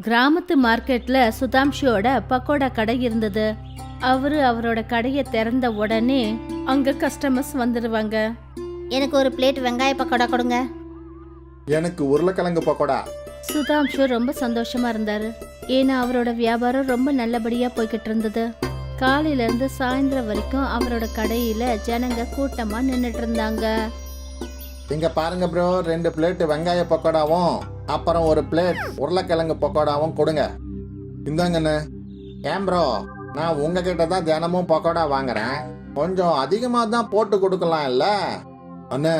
கிராமத்து மார்க்கெட்ல சுதாம்ஷியோட பக்கோடா கடை இருந்தது. அவரோட கடையை திறந்த உடனே அங்க கஸ்டமர்ஸ் வந்துருவாங்க. எனக்கு ஒரு பிளேட் வெங்காய பக்கோடா கொடுங்க. எனக்கு உருளைக்கிழங்கு பக்கோடா. சுதாம்ஷு ரொம்ப சந்தோஷமா இருந்தாரு. ஏன்னா அவரோட வியாபாரம் ரொம்ப நல்லபடியா போய்கிட்டு இருந்தது. காலையில இருந்து சாயந்தரம் வரைக்கும் அவரோட கடையில ஜனங்க கூட்டமா நின்னுட்டு இருந்தாங்க. இங்க பாருங்க ப்ரோ, 2 பிளேட் வெங்காய பக்கோடாவும் அப்புறம் ஒரு பிளேட் உருளைக்கிழங்கு பக்கோடாவும் கொடுங்க. இந்தாங்கண்ணே. ஏன் ப்ரோ, நான் உங்ககிட்ட தான் தினமும் பக்கோடா வாங்குறேன், கொஞ்சம் அதிகமா தான் போட்டு கொடுக்கலாம் இல்ல? அண்ணே,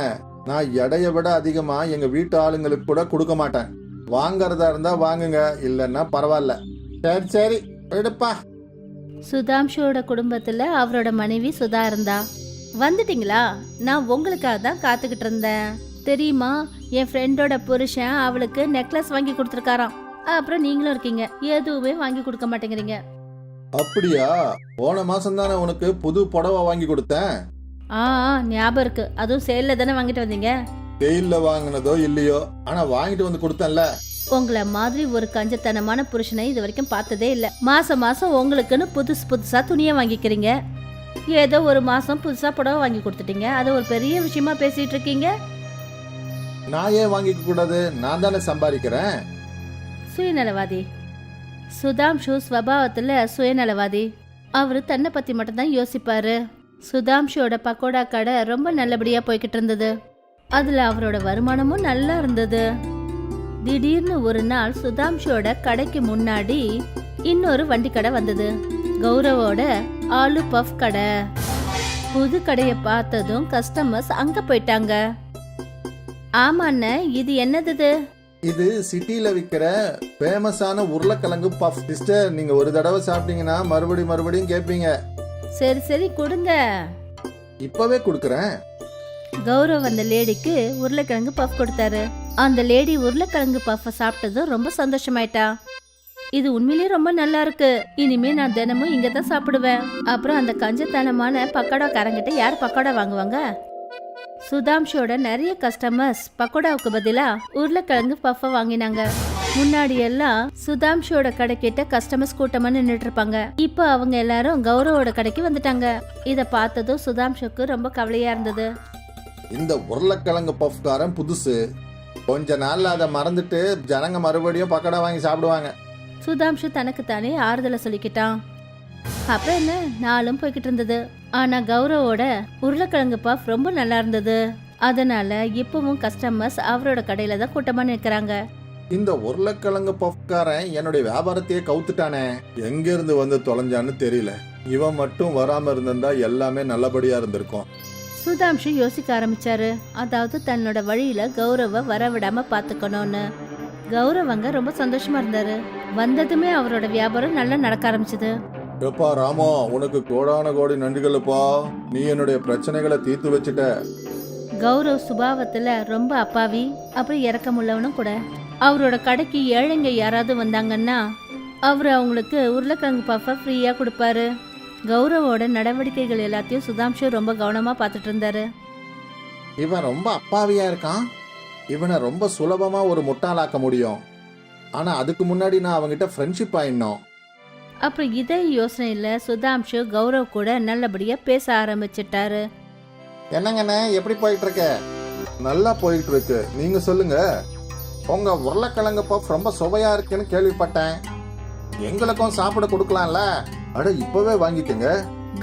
நான் எடையை விட அதிகமா எங்க வீட்டு ஆளுங்களுக்கு கூட கொடுக்க மாட்டேன். வாங்கறதா இருந்தா வாங்குங்க, இல்லன்னா பரவாயில்ல. சரி சரி எடுப்பா. சுதாம்ஷுவோட குடும்பத்துல அவரோட மனைவி சுதா இருந்தா. வந்துட்டீங்களா? நான் உங்களுக்காக தான் காத்துக்கிட்டு இருந்தேன். தெரியுமா, என் ஃப்ரெண்டோட புருஷன் அவளுக்கு நெக்லஸ் வாங்கி கொடுத்துருக்காராம். அப்புறம் நீங்களும் இருக்கீங்க, எதுவுமே வாங்கி கொடுக்க மாட்டேங்கிறீங்க. அப்படியா? போன மாசம் தானே உனக்கு புது புடவை வாங்கி கொடுத்தேன். ஞாபகம் இருக்கு. அதுவும் சேல்ல தானே வாங்கிட்டு வந்தீங்க. வெயில்ல வாங்கினதோ இல்லையோ, ஆனா வாங்கிட்டு வந்து கொடுத்தேன்ல. உங்களை மாதிரி ஒரு கஞ்சத்தனமான புருஷனை இது வரைக்கும் பார்த்ததே இல்ல. மாசம் மாசம் உங்களுக்குன்னு புதுசா துணியை வாங்கிக்கிறீங்க. ஏதோ ஒரு மாசம் புதுசா புடவை வாங்கி கொடுத்துட்டீங்க, அது ஒரு பெரிய விஷயமா பேசிட்டு இருக்கீங்க. நான் ஏன் வாங்கிக்க கூடாது? நான் தானே சம்பாதிக்கிறேன். சுயநலவாதி. சுதாம்ஷு ஸ்வபாவத்துல சுயநலவாதி. அவரு தன்னை பத்தி மட்டும்தான் யோசிப்பாரு. சுதாம்ஷுவோட பக்கோடா கடை ரொம்ப நல்லபடியா போய்கிட்டு இருந்தது. அதுல அவரோட வருமானமும் நல்லா இருந்தது. திடீர்னு ஒரு நாள் சுதாம்ஷுவோட கடைக்கு முன்னாடி இன்னொரு வண்டி கடை வந்தது. கௌரவோட ஆலு பஃப் கடை. புது கடைய பார்த்ததும் கஸ்டமர்ஸ் அங்க போயிட்டாங்க. ஆமாண்ண, இது என்னது? இது சிட்டில விக்கிற ஃபேமஸான உருளைக்கிழங்கு பஃப். சிஸ்டர், நீங்க ஒரு தடவை சாப்பிட்டீங்கன்னா மறுபடியும் கேட்பீங்க. சரி சரி கொடுங்க. இப்பவே கொடுக்கறேன். கௌரவ் அந்த லேடிக்கு உருளைக்கிழங்கு பஃப் கொடுத்தாரு. அந்த லேடி உருளைக்கிழங்கு பஃப் சாப்பிட்டதும் ரொம்ப சந்தோஷமாயிட்டா. இது உண்மையிலேயே ரொம்ப நல்லா இருக்கு, இனிமே நான் தினமும் இங்க தான் சாப்பிடுவேன். அப்புறம் அந்த கஞ்சத்தனமான பக்கோடா காரங்கிட்ட யார் பக்கோடா வாங்குவாங்க? சுதாம்ஷோட நிறைய கஸ்டமர்ஸ் பக்கோடாவுக்கு பதிலா உருளைக்கிழங்கு பஃப வாங்கினாங்க. முன்னாடி எல்லாம் சுதாம்ஷோட கடைக்கிட்ட கஸ்டமர்ஸ் கூட்டமா நின்றுட்டு இருப்பாங்க. இப்ப அவங்க எல்லாரும் கௌரவோட கடைக்கு வந்துட்டாங்க. இத பார்த்ததும் சுதாம்ஷுக்கு ரொம்ப கவலையா இருந்தது. இந்த உருளைக்கிழங்கு பஃப் காரன் புதுசு, கொஞ்ச நாள்ல அதை மறந்துட்டு ஜனங்க மறுபடியும் பக்கோடா வாங்கி சாப்பிடுவாங்க. சுதாம்ஷு தனக்கு தானே ஆறுதலை சொல்லிக்கிட்டான். அப்புறம் என்ன, நாளும் போய்கிட்டு இருந்தது. ஆனா கௌரவோட உருளைக்கிழங்கு பஃப் ரொம்ப நல்லா இருந்தது. அதனால இப்பவும் கஸ்டமர்ஸ் அவரோட கடையில தான் கூட்டமா நிற்கிறாங்க. இந்த உருளைக்கிழங்கு பஃப் காரன் என்னுடைய வியாபாரத்தையே கவுத்துட்டானே, எங்க இருந்து வந்து தொலைஞ்சான்னு தெரியல. இவன் மட்டும் வராம இருந்திருந்தா எல்லாமே நல்லபடியா இருந்திருக்கும். சுதாம்ஷு யோசிக்க ஆரம்பிச்சாரு. அதாவது தன்னோட வழியில கௌரவ வரவிடாம பாத்துக்கணும்னு. கௌரவங்க ரொம்ப சந்தோஷமா இருந்தாரு. வந்ததுமே அவரோட வியாபாரம் நல்லா நடக்க ஆரம்பிச்சது. எப்பா ராமோ, உனக்கு கோடான கோடி நன்றிகளுப்பா, நீ என்னுடைய பிரச்சனைகளை தீர்த்து வச்சுட்ட. கௌரவ் சுபாவத்துல ரொம்ப அப்பாவி, அப்புறம் இறக்கமுள்ளவனும் கூட. அவரோட கடைக்கு ஏழைங்க யாராவது வந்தாங்கன்னா அவரு அவங்களுக்கு உருளைக்கிழங்கு பஃப ஃப்ரீயா கொடுப்பாரு. கௌரவோட நடவடிக்கைகள் எல்லாத்தையும் சுதாம்ஷு ரொம்ப கவனமா பார்த்துட்டு இருந்தாரு. இவன் ரொம்ப அப்பாவியா இருக்கான், இவனை ரொம்ப சுலபமா ஒரு முட்டாளாக்க முடியும். ஆனா அதுக்கு முன்னாடி நான் அவங்கிட்ட ஃப்ரெண்ட்ஷிப் ஆயிடணும். அப்புறம் இதே யோசனையில சுதாம்ஷு கௌரவ் கூட நல்லபடியா பேச ஆரம்பிச்சிட்டாரு. என்னங்கண்ணே, எப்படி போயிட்டு இருக்கு? நல்லா போயிட்டு இருக்கு. நீங்க சொல்லுங்க. உங்க உருளைக்கிழங்கு பஃப் ரொம்ப சுவையா இருக்குன்னு கேள்விப்பட்டேன், எங்களுக்கும் சாப்பிட கொடுக்கலாம்ல? அட, இப்பவே வாங்கிக்கங்க.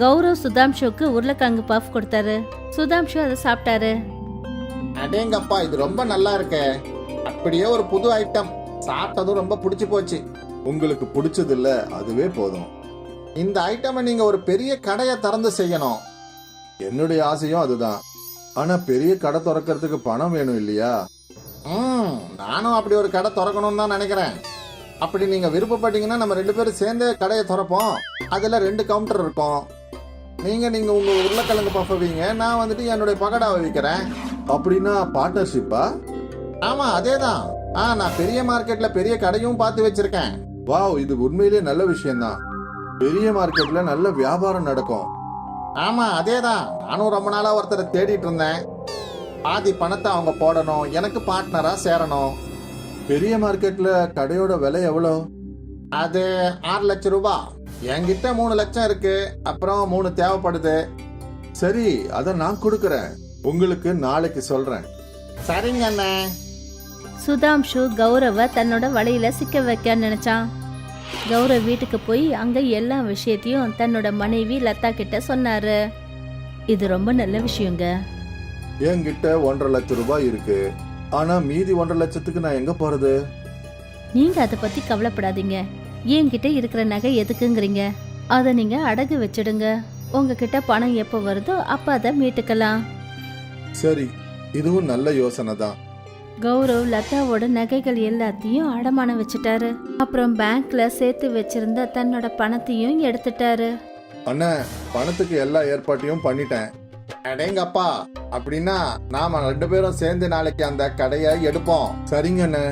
கௌரவ் சுதாம்ஷுக்கு உருளைக்கிழங்கு பஃப் கொடுத்தாரு. சுதாம்ஷு அதை சாப்பிட்டாரு. அடேங்கப்பா, இது ரொம்ப நல்லா இருக்கு. அப்படியே ஒரு புது ஐட்டம். சாப்பிட்டதும் ரொம்ப பிடிச்சு போச்சு. உங்களுக்கு பிடிச்சது இல்ல, அதுவே போதும். இந்த ஐட்டமை நீங்க ஒரு பெரிய கடையை திறந்து செய்யணும். என்னுடைய ஆசையும் அதுதான். ஆனா பெரிய கடை திறக்கிறதுக்கு பணம் வேணும் இல்லையா? நானும் அப்படி ஒரு கடை திறக்கணும்னு தான் நினைக்கிறேன். அப்படி நீங்க விருப்பப்பட்டீங்கன்னா நம்ம 2 பேரும் சேர்ந்து கடையை திறப்போம். அதுல 2 கவுண்டர் இருக்கும். நீங்க உங்க உருளைக்கிழங்கு பஃப வைங்க, நான் வந்துட்டு என்னுடைய பக்கோடாவை விற்கிறேன். அப்படின்னா பார்ட்னர்ஷிப்பா? ஆமா, அதேதான். நான் பெரிய மார்க்கெட்ல பெரிய கடையும் பார்த்து வச்சிருக்கேன். வாவ், இது உண்மையிலேயே நல்ல விஷயம்தான். பெரிய மார்க்கெட்ல நல்ல வியாபாரம் நடக்கும். ஆமா, அதேதான். நானும் ரொம்ப நாளா ஒருத்தரை தேடிட்டு இருந்தேன். பாதி பணத்தை அவங்க போடணும், எனக்கு பார்ட்னரா சேரணும். பெரிய மார்க்கெட்ல கடையோட விலை எவ்வளோ? அது 6 லட்சம் ரூபாய். என்கிட்ட 3 லட்சம் இருக்கு, அப்புறம் 3 தேவைப்படுது. சரி, அத நான் கொடுக்கறேன். உங்களுக்கு நாளைக்கு சொல்றேன். சரிங்க அண்ணே. சுதாம்ஷு கௌரவ தன்னோட வலையில சிக்க வைக்க நினைச்சான். கௌரவ் வீட்டுக்கு போய் அங்க எல்லா விஷயத்தையும் தன்னோட மனைவி லதா கிட்ட சொன்னாரு. இது ரொம்ப நல்ல விஷயங்க. என்கிட்ட 1.5 லட்சம் ரூபாய் இருக்கு, ஆனா மீதி 1.5 லட்சத்துக்கு நான் எங்க போறது? நீங்க அதை பத்தி கவலைப்படாதீங்க. என்கிட்ட இருக்கிற நகை எதுக்குங்கிறீங்க? அதை நீங்க அடகு வச்சிடுங்க. உங்ககிட்ட பணம் எப்போ வருதோ அப்ப அதை மீட்டுக்கலாம். சரி, இதுவும் நல்ல யோசனை தான். கௌரவ் லதாவோட நகைகள் எல்லாத்தையும் அடமானம் வச்சுட்டாரு. அப்புறம் பேங்க்ல சேர்த்து வச்சிருந்த தன்னோட பணத்தையும் எடுத்துட்டாரு. அண்ணா, பணத்துக்கு எல்லா ஏற்பாட்டையும் பண்ணிட்டேன். அடேங்கப்பா, அப்படின்னா நாம 2 பேரும் சேர்ந்து நாளைக்கு அந்த கடையை எடுப்போம். சரிங்க அண்ணே.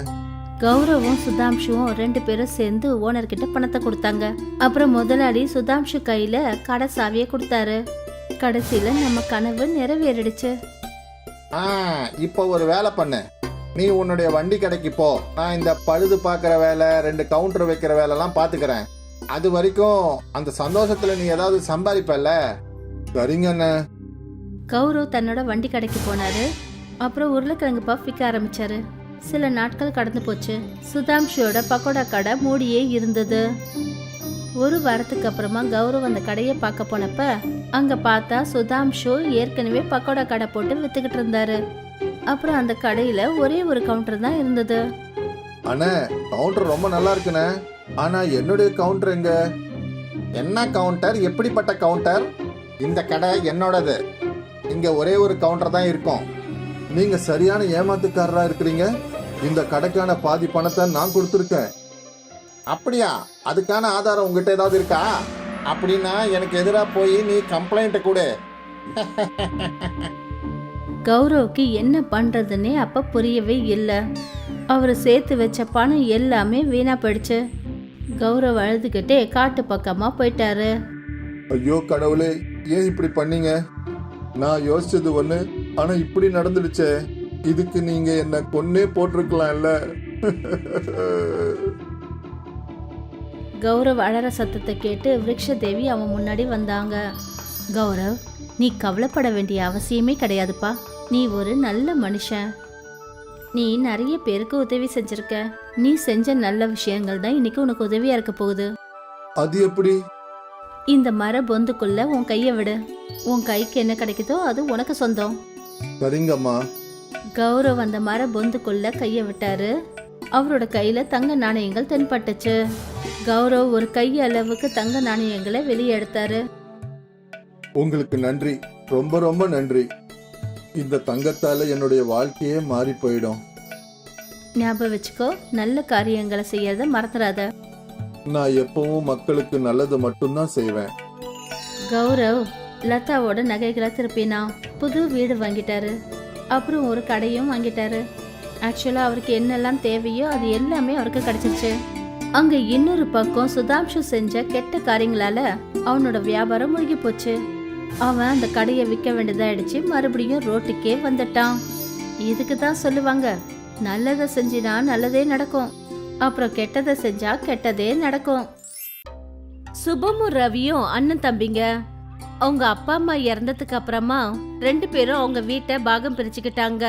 கௌரவும் சுதாம்ஷுவும் 2 பேரும் சேர்ந்து ஓனர் கிட்ட பணத்தை கொடுத்தாங்க. அப்புறம் முதலாளி சுதாம்ஷு கையில கடை சாவியை கொடுத்தாரு. கடைசியில நம்ம கனவு நிறைவேறிடுச்சு. இப்போ ஒரு வேலை பண்ணு. நீ உன்னுடைய வண்டி கடைக்கு போ. நான் இந்த பழுது பார்க்குற வேலை, 2 கவுண்டர் வைக்கிற வேலைலாம் பார்த்துக்கிறேன். அது வரைக்கும் அந்த சந்தோஷத்துல நீ ஏதாவது சம்பாதிப்பல்ல. சரிங்க அண்ணே. கௌரவ் தன்னோட வண்டி கடைக்கு போனாரு. அப்புறம் உருளைக்கிழங்கு பஃப் விற்க ஆரம்பிச்சாரு. சில நாட்கள் கடந்து போச்சு. சுதாம்ஷியோட பக்கோடா கடை மூடியே இருந்தது. ஒரு வாரத்துக்கு அப்புறமா கௌரவ் அந்த கடையை பார்க்க போனப்ப அங்க பார்த்தா சுதாம்ஷு ஏற்கனவே பக்கோடா கடை போட்டு வித்துக்கிட்டு இருந்தாரு. அப்புறம் அந்த கடையில ஒரே ஒரு கவுண்டர் தான் இருந்தது. அண்ணே, கவுண்டர் ரொம்ப நல்லா இருக்குண்ணே. ஆனா என்னுடைய கவுண்டர் எங்க? என்ன கவுண்டர்? எப்படிப்பட்ட கவுண்டர்? இந்த கடை என்னோடது. இங்க ஒரே ஒரு கவுண்டர் தான் இருக்கும். நீங்க சரியான ஏமாத்துக்காரரா இருக்கிறீங்க. இந்த கடைக்கான பாதி பணத்தை நான் கொடுத்துருக்கேன். அப்படியா? அதுக்கான ஆதாரம் உங்ககிட்ட ஏதாவது இருக்கா? அப்படின்னா எனக்கு எதிராக போய் நீ கம்ப்ளைண்ட் கொடு. கௌரவுக்கு என்ன பண்றதுன்னே அப்ப புரியவே இல்லை. அவர் சேர்த்து வச்ச பணம் எல்லாமே வீணா போயிடுச்சு. கௌரவ் அழுதுகிட்டே காட்டு பக்கமா போயிட்டாரு. ஐயோ கடவுளே, ஏன் இப்படி பண்ணீங்க? நான் யோசிச்சது ஒண்ணு, ஆனா இப்படி நடந்துடுச்சே. இதுக்கு நீங்க என்ன கொன்னே போட்டிருக்கலாம்ல. கௌரவ் அழற சத்தத்தை கேட்டு விருக்ஷதேவி அவன் முன்னாடி வந்தாங்க. கௌரவ், நீ கவலைப்பட வேண்டிய அவசியமே கிடையாதுப்பா. நீ ஒரு நல்ல மனுஷன். நீ நிறைய பேருக்கு உதவி செஞ்சிருக்க. நீ செஞ்ச நல்ல விஷயங்கள் தான் இன்னைக்கு உனக்கு உதவியா இருக்க போகுது. அது எப்படி? இந்த மர பொந்துக்குள்ள உன் கைய விடு. உன் கைக்கு என்ன கிடைக்குதோ அது உனக்கு சொந்தம். சரிங்கம்மா. கௌரவ் அந்த மர பொந்துக்குள்ள கைய விட்டாரு. அவரோட கையில தங்க நாணயங்கள் தென்பட்டுச்சு. கௌரவ் ஒரு கை அளவுக்கு தங்க நாணயங்களை வெளியே எடுத்தாரு. உங்களுக்கு நன்றி, ரொம்ப ரொம்ப நன்றி. இந்த தங்கத்தால என்னுடைய வாழ்க்கையே மாறி போயிடும். ஞாபகம் வச்சுக்கோ, நல்ல காரியங்களை செய்யறத மறந்துடாத. நான் எப்பவும் மக்களுக்கு நல்லது மட்டும்தான் செய்வேன். கௌரவ் லதாவோட நகைகளை திருப்பினா. புது வீடு வாங்கிட்டாரு. அப்புறம் ஒரு கடையும் வாங்கிட்டாரு. ஆக்சுவலா அவருக்கு என்னெல்லாம் தேவையோ அது எல்லாமே அவருக்கு கிடைச்சிருச்சு. அங்க இன்னொரு பக்கம் சுதாம்ஷு செஞ்ச கெட்ட காரியங்களால அவனோட வியாபாரம் முழுகி போச்சு. அவன் அந்த கடையை விற்க வேண்டியதாயிடுச்சு. மறுபடியும் ரோட்டுக்கே வந்துட்டான். இதுக்கு தான் சொல்லுவாங்க, நல்லதை செஞ்சினா நல்லதே நடக்கும், அப்புறம் கெட்டதை செஞ்சா கெட்டதே நடக்கும். சுபமும் ரவியும் அண்ணன் தம்பிங்க. அவங்க அப்பா அம்மா இறந்ததுக்கு அப்புறமா 2 பேரும் அவங்க வீட்டை பாகம் பிரிச்சுக்கிட்டாங்க.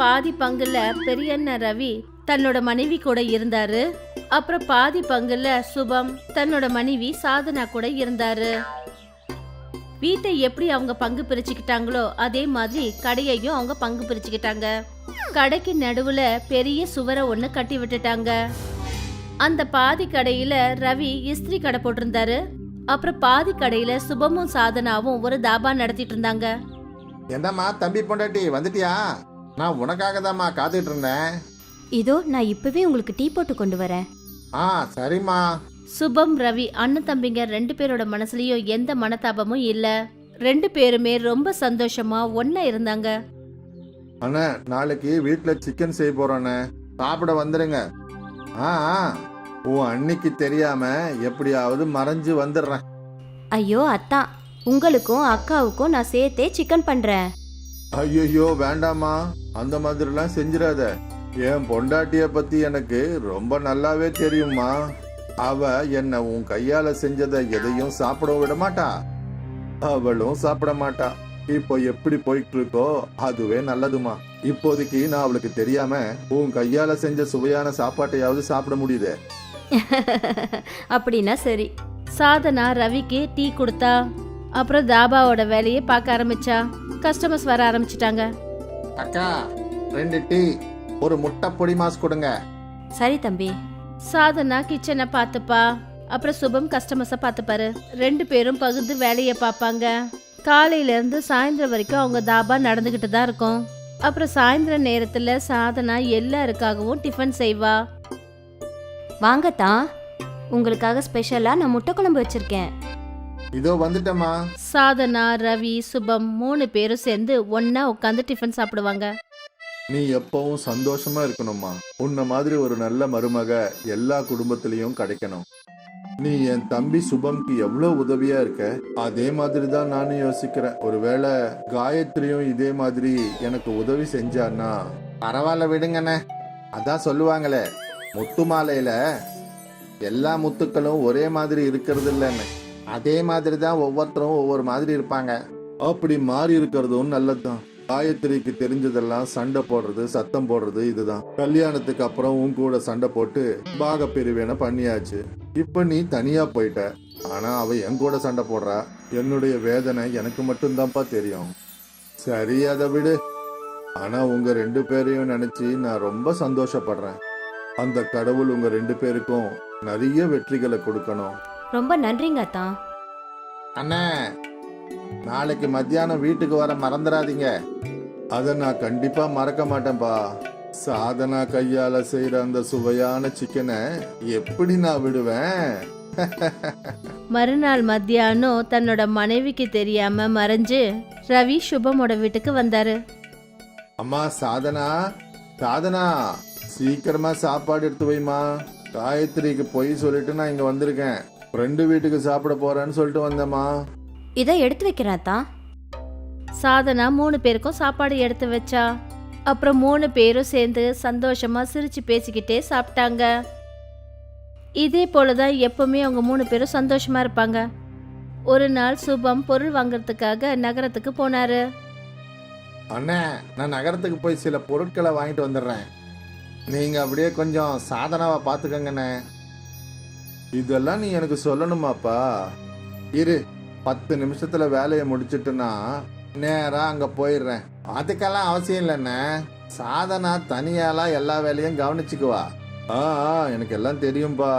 பாதி பங்குல பெரிய அண்ணன் ரவி தன்னோட மனைவி கூட இருந்தாரு. அப்புறம் பாதி பங்குல சுபம் தன்னோட மனைவி சாதனா கூட இருந்தாரு. வீட்டை எப்படி அவங்க பங்கு பிரிச்சுக்கிட்டாங்களோ அதே மாதிரி கடையையும் அவங்க பங்கு பிரிச்சுக்கிட்டாங்க. கடைக்கு நடுவுல பெரிய சுவரை ஒண்ணு கட்டி விட்டுட்டாங்க. அந்த பாதி கடையில ரவி இஸ்திரி கடை போட்டிருந்தாரு. அப்புறம் பாதி கடையில சுபமும் சாதனாவும் ஒரு தாபா நடத்திட்டு இருந்தாங்க. என்னம்மா தம்பி பொண்டாட்டி, வந்துட்டியா? நான் உனக்காக தான்மா காத்துட்டு இருந்தேன். இதோ நான் இப்பவே உங்களுக்கு டீ போட்டு கொண்டு வரேன். சரிம்மா. சுபம் ரவி அண்ணன் தம்பிங்க 2 பேரோட மனசுலயும் எந்த மனதாபமும் இல்ல. 2 பேருமே ரொம்ப சந்தோஷமா ஒன்னா இருந்தாங்க. அண்ணா, நாளைக்கு வீட்டுல சிக்கன் செய்ய போறோண்ணே, சாப்பிட வந்துருங்க. உன் அன்னைக்கு தெரியாம எப்படியாவது மறைஞ்சு வந்துடுறேன். ஐயோ அத்தா, உங்களுக்கும் அக்காவுக்கும் நான் சேர்த்தே சிக்கன் பண்றேன். ஐயோ வேண்டாமா, அந்த மாதிரிலாம் செஞ்சிடாத. என் பொண்டாட்டிய பத்தி எனக்கு ரொம்ப நல்லாவே தெரியுமா. அவ என்ன உன் கையால செஞ்சதை எதையும் சாப்பிட விட மாட்டா, அவளும் சாப்பிட மாட்டா. இப்போ எப்படி போயிட்டு இருக்கோ அதுவே நல்லதுமா. இப்போதைக்கு நான் அவளுக்கு தெரியாம உன் கையால செஞ்ச சுவையான சாப்பாட்டையாவது சாப்பிட முடியுது. அப்படின்னா சரி. சாதனா ரவிக்கு டீ கொடுத்தா. அப்புறம் தாபாவோட வேலையை பார்க்க ஆரம்பிச்சா. கஸ்டமர்ஸ் வர ஆரம்பிச்சிட்டாங்க. அக்கா 2 டீ, ஒரு முட்டை பொடி மாஸ் கொடுங்க. சரி தம்பி. சாதனா கிச்சனை பார்த்துப்பா. அப்புறம் சுபம் கஸ்டமர்ஸை பார்த்துப்பாரு. 2 பேரும் பகிர்ந்து வேலையை பார்ப்பாங்க. காலையில இருந்து சாயந்தரம் வரைக்கும் அவங்க தாபா நடந்துகிட்டு தான் இருக்கும். அப்புறம் சாயந்தர நேரத்துல சாதனா எல்லாருக்காகவும் டிஃபன் செய்வா. வாங்கத்தான், உங்களுக்காக ஸ்பெஷலா நான் முட்டை குழம்பு வச்சிருக்கேன். இதோ வந்துட்டேம்மா. சாதனா, ரவி, சுபம் 3 பேரும் சேர்ந்து ஒன்னா உட்காந்து டிஃபன் சாப்பிடுவாங்க. நீ எப்பவும் சந்தோஷமா இருக்கணும்மா. உன்ன மாதிரி ஒரு நல்ல மருமக எல்லா குடும்பத்திலயும் கிடைக்கணும். நீ என் தம்பி சுபம்க்கு எவ்வளவு உதவியா இருக்க, அதே மாதிரி தான் நானும் யோசிக்கிறேன். ஒருவேளை காயத்ரியும் இதே மாதிரி எனக்கு உதவி செஞ்சான்னா. பரவாயில்ல விடுங்கண்ணே. அதான் சொல்லுவாங்களே, முத்து மாலையில எல்லா முத்துக்களும் ஒரே மாதிரி இருக்கிறது இல்லைன்னு. அதே மாதிரி தான் ஒவ்வொருத்தரும் ஒவ்வொரு மாதிரி இருப்பாங்க. அப்படி மாறி இருக்கிறதும் நல்லதுதான். காயத்ரிக்கு தெரிஞ்சதெல்லாம் சண்டை போடுறது, சத்தம் போடுறது இதுதான். கல்யாணத்துக்கு அப்புறம் உன் கூட சண்டை போட்டு பாக பிரிவினை பண்ணியாச்சு. இப்ப நீ தனியா போயிட்ட. ஆனா அவ என் கூட சண்டை போடுறா. என்னுடைய வேதனை எனக்கு மட்டும்தான்ப்பா தெரியும். சரி, அதை விடு. ஆனா உங்க 2 பேரையும் நினைச்சு நான் ரொம்ப சந்தோஷப்படுறேன். அந்த கடவுள் உங்க 2 பேருக்கும் நிறைய வெற்றிகளை கொடுக்கணும். ரொம்ப நன்றிங்க அத்தான். அண்ணே, நாளைக்கு மத்தியானம் வீட்டுக்கு வர மறந்துடாதீங்க. அதை நான் கண்டிப்பா மறக்க மாட்டேன்பா. சாதனா கையால செய்யற அந்த சுவையான சிக்கனை எப்படி நான் விடுவேன்? மறுநாள் மத்தியானம் தன்னோட மனைவிக்கு தெரியாம மறைஞ்சு ரவி சுபமோட வீட்டுக்கு வந்தாரு. அம்மா சாதனா, சாதனா சீக்கிரமா சாப்பாடு எடுத்து வைமா. காயத்ரிக்கு போய் சொல்லிட்டு நான் இங்க வந்திருக்கேன். ஃப்ரெண்டு வீட்டுக்கு சாப்பிட போறேன்னு சொல்லிட்டு வந்தேம்மா. இதை எடுத்து வைக்கிறேன் அத்தான். சாதனா 3 பேருக்கும் சாப்பாடு எடுத்து வச்சா. அப்புறம் 3 பேரும் சேர்ந்து சந்தோஷமா சிரிச்சு பேசிக்கிட்டே சாப்பிட்டாங்க. இதே போலதான் எப்பவுமே அவங்க 3 பேரும் சந்தோஷமா இருப்பாங்க. ஒரு நாள் சுபம் பொருள் வாங்குறதுக்காக நகரத்துக்கு போனாரு. அண்ணே, நான் நகரத்துக்கு போய் சில பொருட்களை வாங்கிட்டு வந்துடுறேன். நீங்க அப்படியே கொஞ்சம் சாதனாவை பார்த்துக்கங்கண்ணே. இதெல்லாம் நீ எனக்கு சொல்லணுமாப்பா? இரு, 10 நிமிஷத்துல வேலையை முடிச்சிட்டுனா நேரா அங்க போயிடுறேன். அதுக்கெல்லாம் அவசியம் இல்லைண்ணே. சாதனா தனியாலாம் எல்லா வேலையும் கவனிச்சுக்குவா. எனக்கு எல்லாம் தெரியும்பா.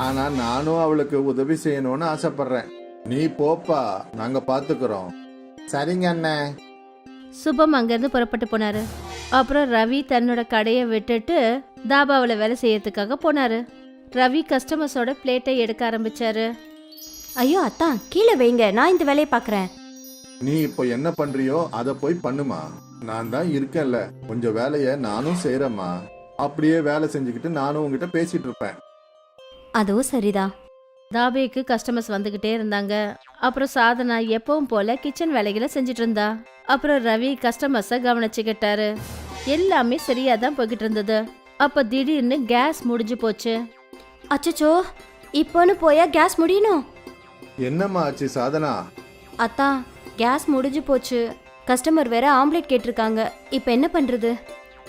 ஆனா நானும் அவளுக்கு உதவி செய்யணும்னு ஆசைப்படுறேன். நீ போப்பா, நாங்க பாத்துக்கிறோம். சரிங்க அண்ணே. சுபம் அங்கிருந்து புறப்பட்டு போனாரு. அப்புறம் ரவி தன்னோட கடையை விட்டுட்டு தாபாவில் வேலை செய்யறதுக்காக போனாரு. ரவி கஸ்டமர்ஸோட பிளேட்டை எடுக்க ஆரம்பிச்சாரு. ஐயோ அத்தான், கீழே வைங்க, நான் இந்த வேலையை பார்க்கறேன். நீ இப்போ என்ன பண்றியோ அதை போய் பண்ணுமா. நான் தான் இருக்கேன்ல, கொஞ்சம் வேலையை நானும் செய்யறேம்மா. அப்படியே வேலை செஞ்சுக்கிட்டு நானும் உங்ககிட்ட பேசிட்டு இருப்பேன். அதுவும் சரிதான். தாபேக்கு கஸ்டமர்ஸ் வந்துகிட்டே இருந்தாங்க. அப்புறம் சாதனா எப்பவும் போல கிச்சன் வேலைகளை செஞ்சுட்டு இருந்தா. அப்புறம் ரவி கஸ்டமர்ஸை கவனிச்சுக்கிட்டாரு. எல்லாமே சரியா தான் போய்கிட்டு இருந்தது. அப்ப திடீர்னு கேஸ் முடிஞ்சு போச்சு. அச்சச்சோ, இப்போன்னு போயா கேஸ் முடியணும்? என்னம்மா ஆச்சு சாதனா? அத்தான், கேஸ் முடிஞ்சு போச்சு. கஸ்டமர் வேற ஆம்லேட் கேட்டிருக்காங்க. இப்போ என்ன பண்றது?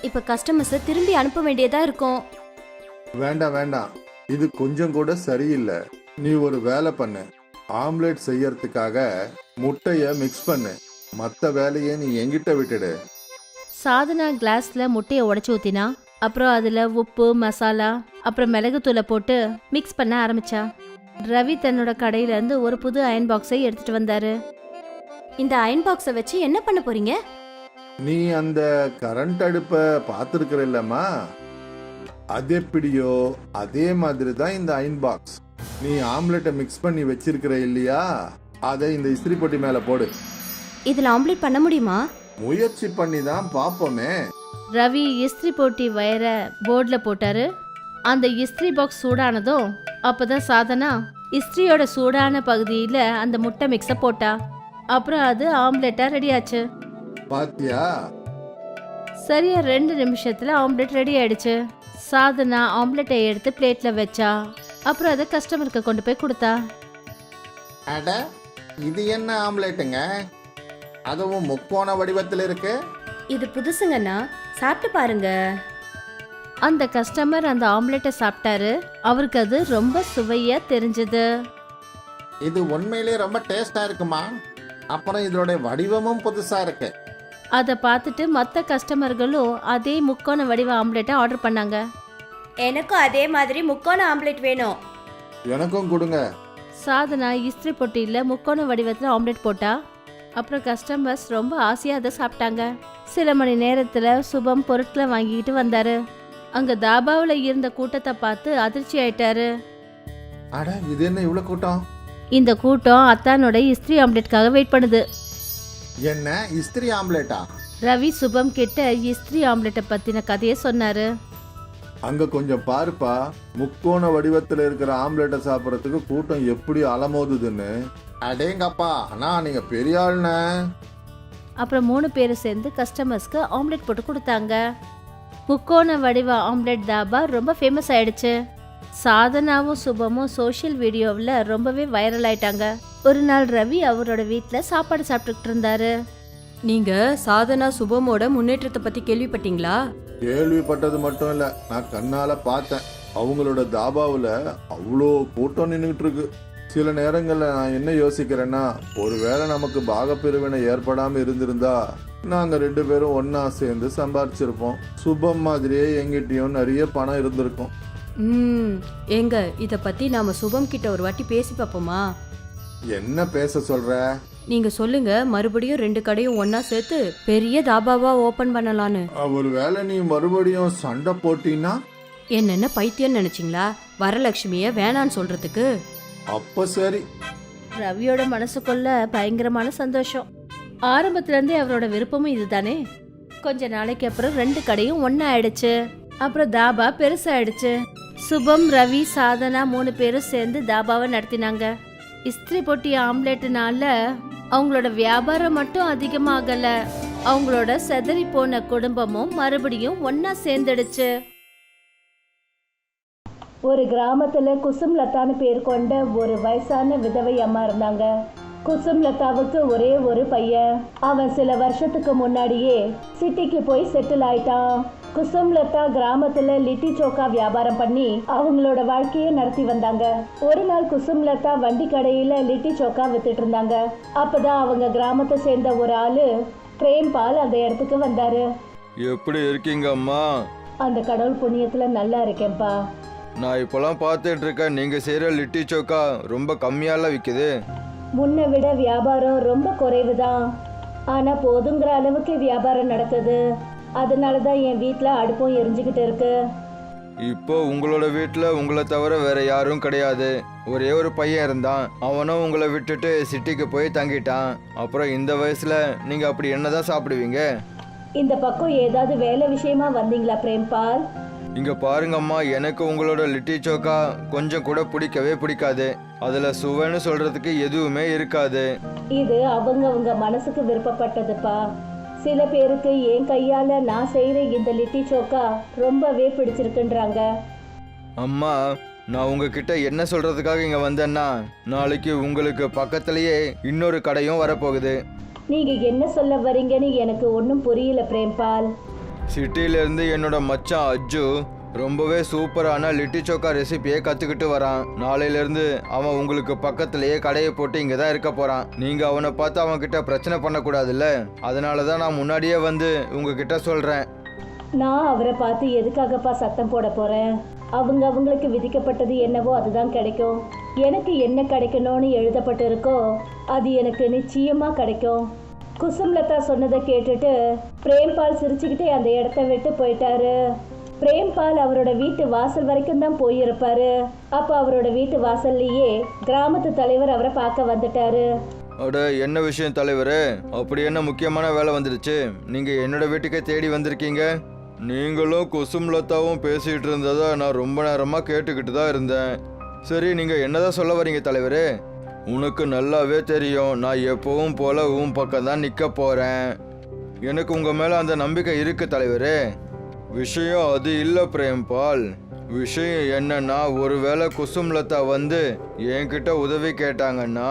இப்போ கஸ்டமர்ஸை திரும்பி அனுப்ப வேண்டியதா இருக்கும். வேண்டாம் வேண்டாம், இது கொஞ்சம் கூட சரியில்லை. நீ ஒரு வேலை பண்ணு. ஆம்லேட் செய்யறதுக்காக முட்டைய மிக்ஸ் பண்ணு. மற்ற வேலையை நீ என்கிட்ட விட்டுடு. சாதனா கிளாஸ்ல முட்டையை உடைச்சு ஊத்தினா. அப்புறம் அதுல உப்பு, மசாலா, அப்புறம் மிளகுத்தூளை போட்டு மிக்ஸ் பண்ண ஆரம்பிச்சா. ரவி தன்னோட கடையில இருந்து ஒரு புது அயன் பாக்ஸை எடுத்துட்டு வந்தாரு. இந்த அயன் பாக்ஸை வச்சு என்ன பண்ண போறீங்க? நீ அந்த கரண்ட் அடுப்பை பார்த்துருக்கிற இல்லம்மா, அது எப்படியோ அதே மாதிரி தான் இந்த அயன் பாக்ஸ். நீ ஆம்லெட்டை மிக்ஸ் பண்ணி வச்சிருக்கிற இல்லையா, அதை இந்த இஸ்திரி பொட்டி மேல போடு. இதுல ஆம்லேட் பண்ண முடியுமா? முயற்சி பண்ணி தான் பாப்போமே. ரவி இஸ்திரி போட்டி வயரை போர்டில் போட்டாரு. அந்த இஸ்திரி பாக்ஸ் சூடானதும் அப்பதான் சாதனா இஸ்திரியோட சூடான பகுதியில் அந்த முட்டை மிக்ஸை போட்டா. அப்புறம் அது ஆம்லெட்டா ரெடி ஆச்சு. பாத்தியா? சரியா 2 நிமிஷத்துல ஆம்லெட் ரெடி ஆயிடுச்சு. சாதனா ஆம்லெட்டை எடுத்து பிளேட்ல வச்சா. அப்புறம் அதை கஸ்டமருக்கு கொண்டு போய் கொடுத்தா. அட, இது என்ன ஆம்லெட்டுங்க? அதுவும் முக்கோண வடிவத்தில் இருக்கு. இது புதுசுங்கண்ணா, சாப்பிட்டு பாருங்க. அந்த கஸ்டமர் அந்த ஆம்லெட்டை சாப்பிட்டாரு. அவருக்கு அது ரொம்ப சுவையா தெரிஞ்சது. இது உண்மையிலேயே ரொம்ப டேஸ்டா இருக்குமா? அப்புறம் இதோட வடிவமும் புதுசா இருக்கு. அதை பார்த்துட்டு மற்ற கஸ்டமர்களும் அதே முக்கோண வடிவ ஆம்லெட்டை ஆர்டர் பண்ணாங்க. எனக்கும் அதே மாதிரி முக்கோண ஆம்லெட் வேணும். எனக்கும் கொடுங்க. சாதனா இஸ்திரி பொட்டியில் முக்கோண வடிவத்தில் ஆம்லெட் போட்டா. அப்புறம் கஸ்டமர்ஸ் ரொம்ப ஆசையாக அதை சாப்பிட்டாங்க. சில மணி நேரத்தில் சுபம் பொருட்களை வாங்கிக்கிட்டு வந்தாரு. அங்கே தாபாவில் இருந்த கூட்டத்தை பார்த்து அதிர்ச்சி ஆயிட்டாரு. அட, இது என்ன இவ்வளவு கூட்டம்? இந்த கூட்டம் அத்தானோட இஸ்திரி ஆம்லெட்காக வெயிட் பண்ணுது. என்ன இஸ்திரி ஆம்லெட்டா? ரவி சுபம் கிட்ட இஸ்திரி ஆம்லெட்டை பற்றின கதையை சொன்னாரு. அங்க கொஞ்சம் பாருப்பா, முக்கோண வடிவத்தில் இருக்கிற ஆம்லெட்டை சாப்பிட்றதுக்கு கூட்டம் எப்படி அலமோதுதுன்னு. அடேங்கப்பா, அண்ணா நீங்க பெரிய ஆளுண்ண. அப்புறம் 3 பேரும் சேர்ந்து கஸ்டமர்ஸ்க்கு ஆம்லெட் போட்டு கொடுத்தாங்க. முக்கோண வடிவ ஆம்லெட் தாபா ரொம்ப ஃபேமஸ் ஆயிடுச்சு. சாதனாவும் சுபமும் சோஷியல் வீடியோவில் ரொம்பவே வைரல் ஆயிட்டாங்க. ஒரு நாள் ரவி அவரோட வீட்டில் சாப்பாடு சாப்பிட்டுக்கிட்டு இருந்தாரு. நீங்க சாதனா சுபமோட முன்னேற்றத்தை பத்தி கேள்விப்பட்டீங்களா? கேள்விப்பட்டது மட்டும் இல்ல, நான் கண்ணால பார்த்தேன். அவங்களோட தாபாவில் அவ்வளோ கூட்டம் நின்றுட்டு இருக்கு. சில நேரங்களில் நான் என்ன யோசிக்கிறேன்னா, ஒருவேளை நமக்கு பாகப்பிரிவினை ஏற்படாம இருந்திருந்தா நாங்க 2 பேரும் ஒன்னா சேர்ந்து சம்பாரிச்சிருப்போம். சுபம் மாதிரியே எங்கிட்டயும் நிறைய பணம் இருந்திருக்கும். எங்க இத பத்தி நாம சுபம் கிட்ட ஒரு வாட்டி பேசி பார்ப்போமா? என்ன பேச சொல்ற? நீங்க சொல்லுங்க, மறுபடியும் 2 கடையும் ஒன்னா சேர்த்து பெரிய தாபாவா ஓபன் பண்ணலான்னு. ஒருவேளை நீ மறுபடியும் சண்டை போட்டீன்னா? என்னென்ன பைத்தியம் நினைச்சிங்களா வரலட்சுமிய வேணான்னு சொல்றதுக்கு? அப்ப சரி. ரவியோட மனசுக்குள்ள பயங்கரமான சந்தோஷம். ஆரம்பத்துல இருந்தே அவரோட விருப்பமும் இதுதானே. கொஞ்ச நாளைக்கு அப்புறம் 2 கடையும் ஒன்னா ஆயிடுச்சு. அப்புறம் தாபா பெருசாயிடுச்சு. சுபம், ரவி, சாதனா 3 பேரும் சேர்ந்து தாபாவை நடத்தினாங்க. இஸ்திரி பொட்டி ஆம்லெட்னால அவங்களோட வியாபாரம் மட்டும் அதிகமாகல, அவங்களோட செதறி போன குடும்பமும் மறுபடியும் ஒன்னா சேர்ந்துடுச்சு. ஒரு கிராமத்துல குசும் லதான்னு பேர் கொண்ட ஒரு வயசான விதவை அம்மா இருந்தாங்க. குசும் லதாவுக்கு ஒரே ஒரு பையன். அவன் சில வருஷத்துக்கு முன்னாடியே சிட்டிக்கு போய் செட்டில் ஆயிட்டான். குசும் லதா கிராமத்துல லிட்டி சோக்கா வியாபாரம் பண்ணி அவங்களோட வாழ்க்கையை நடத்தி வந்தாங்க. ஒரு நாள் குசும் லதா வண்டி கடையில லிட்டி சோக்கா வித்துட்டு இருந்தாங்க. அப்பதான் அவங்க கிராமத்தை சேர்ந்த ஒரு ஆளு பிரேம்பால் அந்த இடத்துக்கு வந்தாரு. எப்படி இருக்கீங்க அம்மா? அந்த கடவுள் புண்ணியத்துல நல்லா இருக்கேன்ப்பா. நான் இப்போலாம் பார்த்துட்டு இருக்கேன், நீங்கள் செய்கிற லிட்டி சோக்கா ரொம்ப கம்மியாலாம் விற்குது. முன்னை விட வியாபாரம் ரொம்ப குறைவுதான். ஆனால் போதுங்கிற அளவுக்கு வியாபாரம் நடக்குது. அதனால தான் என் வீட்டில் அடுப்பும் எரிஞ்சுக்கிட்டு இருக்கு. இப்போ உங்களோட வீட்டில் உங்களை தவிர வேற யாரும் கிடையாது. ஒரே ஒரு பையன் இருந்தான், அவனும் உங்களை விட்டுட்டு சிட்டிக்கு போய் தங்கிட்டான். அப்புறம் இந்த வயசில் நீங்கள் அப்படி என்னதான் சாப்பிடுவீங்க? இந்த பக்கம் ஏதாவது வேலை விஷயமா வந்தீங்களா பிரேம்பால்? இங்கே பாருங்கம்மா, எனக்கு உங்களோட லிட்டி சோக்கா கொஞ்சம் கூட பிடிக்கவே பிடிக்காது. அதில் சுவைன்னு சொல்கிறதுக்கு எதுவுமே இருக்காது. இது அவங்கவங்க மனசுக்கு விருப்பப்பட்டதுப்பா. சில பேருக்கு என் கையால் நான் செய்கிற இந்த லிட்டி சோக்கா ரொம்பவே பிடிச்சிருக்குன்றாங்க. அம்மா, நான் உங்ககிட்ட என்ன சொல்கிறதுக்காக இங்கே வந்தேன்னா, நாளைக்கு உங்களுக்கு பக்கத்துலேயே இன்னொரு கடையும் வரப்போகுது. நீங்கள் என்ன சொல்ல வரீங்கன்னு எனக்கு ஒன்றும் புரியல பிரேம்பால். சிட்டியிலேருந்து என்னோட மச்சான் அஜ்ஜு ரொம்பவே சூப்பரான லிட்டி சோக்கா ரெசிபியை கற்றுக்கிட்டு வரான். நாளையிலேருந்து அவன் உங்களுக்கு பக்கத்துலேயே கடையை போட்டு இங்கே தான் இருக்க போகிறான். நீங்கள் அவனை பார்த்து அவன்கிட்ட பிரச்சனை பண்ணக்கூடாதுல்ல, அதனால தான் நான் முன்னாடியே வந்து உங்ககிட்ட சொல்கிறேன். நான் அவரை பார்த்து எதுக்காகப்பா சத்தம் போட போகிறேன்? அவங்களுக்கு விதிக்கப்பட்டது என்னவோ அதுதான் கிடைக்கும். எனக்கு என்ன கிடைக்கணும்னு எழுதப்பட்டு இருக்கோ அது எனக்கு நிச்சயமாக கிடைக்கும். குசும்லதா சொன்னதை கேட்டுட்டு பிரேம்பால் சிரிச்சுக்கிட்டே அந்த இடத்த விட்டு போயிட்டாரு. பிரேம்பால் அவரோட வீட்டு வாசல் வரைக்கும் தான் போயிருப்பாரு. அப்போ அவரோட வீட்டு வாசல்லையே கிராமத்து தலைவர் அவரை பார்க்க வந்துட்டாரு. அட, என்ன விஷயம் தலைவரே? அப்படி என்ன முக்கியமான வேலை வந்துடுச்சு? நீங்கள் என்னோட வீட்டுக்கே தேடி வந்திருக்கீங்க? நீங்களும் குசும்லதாவும் பேசிகிட்டு இருந்ததை நான் ரொம்ப நேரமாக கேட்டுக்கிட்டு தான் இருந்தேன். சரி, நீங்கள் என்னதான் சொல்ல வரீங்க தலைவரே? உனக்கு நல்லாவே தெரியும், நான் எப்பவும் போல உன் பக்கம் தான் நிற்க போகிறேன். எனக்கு உங்க மேல அந்த நம்பிக்கை இருக்கு தலைவரே. விஷயம் அது இல்ல பிரேம்பால். விஷயம் என்னன்னா, ஒருவேளை குசும்லதா வந்து என்கிட்ட உதவி கேட்டாங்கன்னா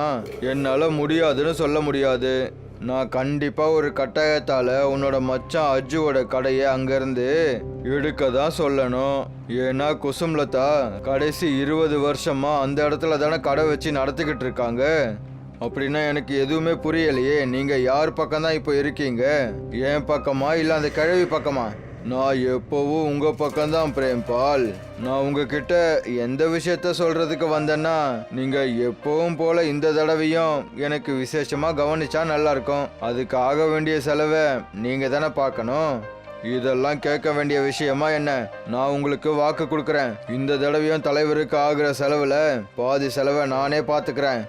என்னால முடியாதுன்னு சொல்ல முடியாது. நான் கண்டிப்பா ஒரு கட்டாயத்தால உன்னோட மச்சான் அஜுவோட கடையை அங்கிருந்து எடுக்க தான் சொல்லணும். ஏன்னா குசும்லதா கடைசி 20 வருஷமா அந்த இடத்துல தானே கடை வச்சு நடத்திக்கிட்டு இருக்காங்க. அப்படின்னா எனக்கு எதுவுமே புரியலையே. நீங்க யார் பக்கம் தான் இப்போ இருக்கீங்க? என் பக்கமா இல்ல அந்த கிழவி பக்கமா? நான் எப்போவும் உங்க பக்கம்தான் பிரேம்பால். நான் உங்ககிட்ட எந்த விஷயத்த சொல்றதுக்கு வந்தேன்னா, நீங்க எப்பவும் போல இந்த தடவையும் எனக்கு விசேஷமா கவனிச்சா நல்லா இருக்கும். அதுக்கு ஆக வேண்டிய செலவை நீங்க தானே பார்க்கணும். இதெல்லாம் கேட்க வேண்டிய விஷயமா என்ன? நான் உங்களுக்கு வாக்கு கொடுக்குறேன். இந்த தடவையும் தலைவருக்கு ஆகிற செலவுல பாதி செலவை நானே பார்த்துக்கிறேன்.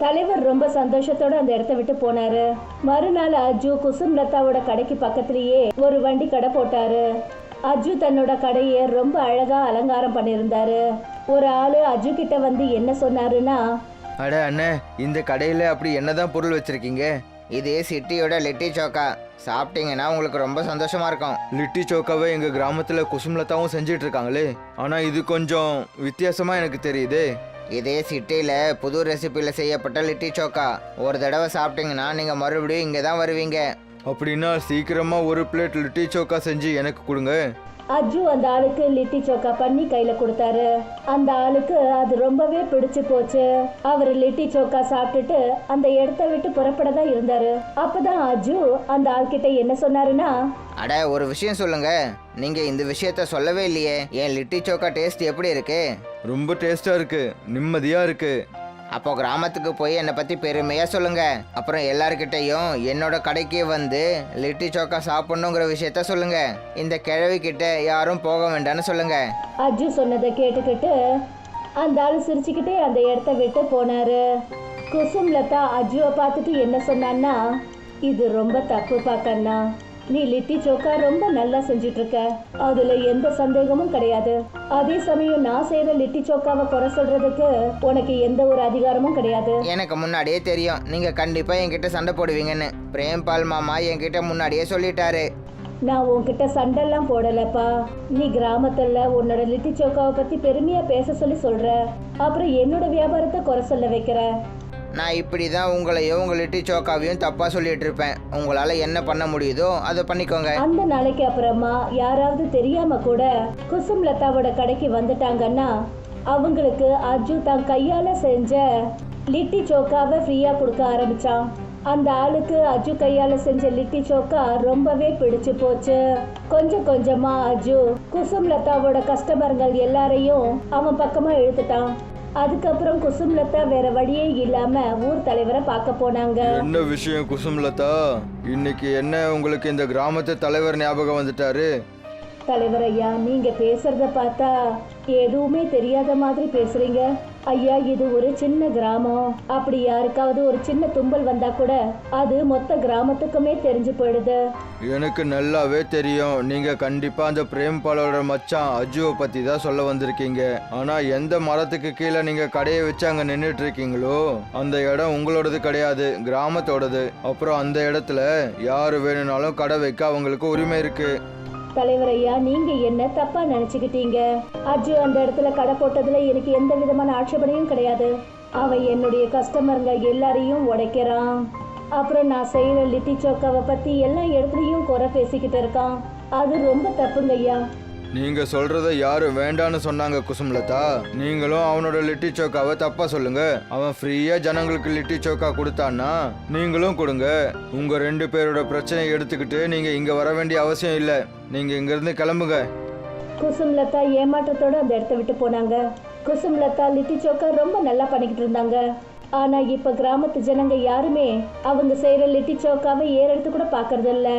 தலைவர் ரொம்ப சந்தோஷத்தோட அந்த இடத்த விட்டு போனாரு. மறுநாள் அஜு குசும்லதாவோட கடைக்கு பக்கத்திலேயே ஒரு வண்டி கடை போட்டாரு. அஜு தன்னோட கடையை ரொம்ப அழகா அலங்காரம் பண்ணியிருந்தாரு. ஒரு ஆளு அஜு கிட்ட வந்து என்ன சொன்னாருன்னா, அட அண்ணே, இந்த கடையில் அப்படி என்னதான் பொருள் வச்சிருக்கீங்க? இது சிட்டியோட லிட்டி சோக்கா. சாப்பிட்டீங்கன்னா உங்களுக்கு ரொம்ப சந்தோஷமா இருக்கும். லிட்டி சோக்காவை எங்க கிராமத்துல குசும்லதாவும் செஞ்சிட்டு இருக்காங்களே, ஆனா இது கொஞ்சம் வித்தியாசமா எனக்கு தெரியுது. இதே சிட்டியில் புது ரெசிபியில் செய்யப்பட்ட லிட்டி சோக்கா. ஒரு தடவை சாப்பிட்டீங்கன்னா நீங்கள் மறுபடியும் இங்கே தான் வருவீங்க. அப்படின்னா சீக்கிரமா ஒரு பிளேட் லிட்டி சோக்கா செஞ்சு எனக்கு கொடுங்க. அஜு அந்த ஆளுக்கு லிட்டி சோக்கா பண்ணி கையில கொடுத்தாரு. அந்த ஆளுக்கு அது ரொம்பவே பிடிச்சு போச்சு. அவர் லிட்டி சோக்கா சாப்பிட்டுட்டு அந்த இடத்த விட்டு புறப்பட தான் இருந்தாரு. அப்பதான் அஜு அந்த ஆள்கிட்ட என்ன சொன்னாருன்னா, அட ஒரு விஷயம் சொல்லுங்க, நீங்க இந்த விஷயத்த சொல்லவே இல்லையே. என் லிட்டி சோக்கா டேஸ்ட் எப்படி இருக்கு? ரொம்ப டேஸ்டா இருக்கு, நிம்மதியா இருக்கு. அப்போ கிராமத்துக்கு போய் என்னை பற்றி பெருமையாக சொல்லுங்க. அப்புறம் எல்லாருக்கிட்டையும் என்னோட கடைக்கு வந்து லிட்டி சோக்கா சாப்பிடணுங்கிற விஷயத்த சொல்லுங்க. இந்த கிழவி கிட்ட யாரும் போக வேண்டாம்னு சொல்லுங்க. அஜு சொன்னதை கேட்டுக்கிட்டு அந்த ஆள் சிரிச்சுக்கிட்டே அந்த இடத்த விட்டு போனாரு. குசும்லதா அஜுவை பார்த்துட்டு என்ன சொன்னான்னா, இது ரொம்ப தப்பு பாக்கண்ணா. நீ லிட்டி சோக்கா ரொம்ப நல்லா செஞ்சுட்டு இருக்க, அதுல எந்த சந்தேகமும் கிடையாது. அதே சமயம் நான் செய்யற லிட்டி சோக்காவை குறை சொல்றதுக்கு உனக்கு எந்த ஒரு அதிகாரமும் கிடையாது. எனக்கு முன்னாடியே தெரியும் நீங்க கண்டிப்பா என்கிட்ட சண்டை போடுவீங்கன்னு. பிரேம்பால் மாமா என்கிட்ட முன்னாடியே சொல்லிட்டாரு. நான் உன்கிட்ட சண்டெல்லாம் போடலப்பா. நீ கிராமத்துல உன்னோட லிட்டி சோக்காவை பத்தி பெருமையா பேச சொல்லி சொல்ற, அப்புறம் என்னோட வியாபாரத்தை குறை சொல்ல வைக்கிற. நான் இப்படி தான் உங்களையும் உங்கள் லிட்டி சோக்காவையும் தப்பாக சொல்லிட்டு இருப்பேன். உங்களால் என்ன பண்ண முடியுதோ அதை பண்ணிக்கோங்க. அந்த நாளைக்கு அப்புறமா யாராவது தெரியாம கூட குசும்லதாவோட கடைக்கு வந்துட்டாங்கன்னா அவங்களுக்கு அஜு தான் கையால செஞ்ச லிட்டி சோக்காவை ஃப்ரீயா கொடுக்க ஆரம்பிச்சான். அந்த ஆளுக்கு அஜு கையால செஞ்ச லிட்டி சோக்கா ரொம்பவே பிடிச்சு போச்சு. கொஞ்சம் கொஞ்சமா அஜு குசும்லதாவோட கஸ்டமர்கள் எல்லாரையும் அவன் பக்கமா இழுத்துட்டான். அதுக்கப்புறம் குசும்லதா வேற வழியே இல்லாம ஊர் தலைவரை பார்க்க போனாங்க. என்ன விஷயம் குசும்லதா? இன்னைக்கு என்ன உங்களுக்கு இந்த கிராமத்து தலைவர் ஞாபகம் வந்துட்டாரு? தலைவர் ஐயா, நீங்க பேசுறத பார்த்தா எதுவுமே தெரியாத மாதிரி பேசுறீங்க. ஐயா, இது ஒரு சின்ன கிராமம். அப்படி யாருக்காவது ஒரு சின்ன தும்பல் வந்தா கூட அது மொத்த கிராமத்துக்குமே தெரிஞ்சு போயிடுது. எனக்கு நல்லாவே தெரியும். நீங்க கண்டிப்பா அந்த பிரேம்பாலோட மச்சான் அஜுவை பத்தி தான் சொல்ல வந்திருக்கீங்க. ஆனா எந்த மரத்துக்கு கீழே நீங்க கடையை வச்சு அங்க நின்றுட்டு இருக்கீங்களோ அந்த இடம் உங்களோடது கிடையாது, கிராமத்தோடது. அப்புறம் அந்த இடத்துல யாரு வேணும்னாலும் கடை வைக்க அவங்களுக்கு உரிமை இருக்கு. தலைவர் ஐயா, நீங்க என்ன தப்பா நினைச்சுக்கிட்டீங்க? அஜு அந்த இடத்துல கடை போட்டதுல எனக்கு எந்த விதமான ஆட்சேபனையும் கிடையாது. அவன் என்னுடைய கஸ்டமருங்க எல்லாரையும் உடைக்கிறான். அப்புறம் நான் செய்யற லிட்டி சோக்காவை பத்தி எல்லா இடத்துலயும் குறை பேசிக்கிட்டு இருக்கான். அது ரொம்ப தப்புங்க ஐயா. நீங்க சொல்றத யாரும் வேண்டான்னு சொன்னாங்க குசும்லதா? நீங்களும் அவனோட லிட்டி சோக்காவை தப்பா சொல்லுங்க. அவன் ஃப்ரீயா ஜனங்களுக்கு லிட்டி சோக்கா கொடுத்தான்னா நீங்களும் கொடுங்க. உங்க 2 பேரோட பிரச்சனையை எடுத்துக்கிட்டு நீங்க இங்க வர வேண்டிய அவசியம் இல்லை. நீங்க இங்க இருந்து கிளம்புங்க. குசும்லதா ஏமாற்றத்தோட அந்த இடத்த விட்டு போனாங்க. குசும்லதா லிட்டி சோக்கா ரொம்ப நல்லா பண்ணிக்கிட்டு இருந்தாங்க. ஆனா இப்ப கிராமத்து ஜனங்க யாருமே அவங்க செய்யற லிட்டி சோக்காவை ஏறெடுத்து கூட பாக்குறது இல்ல.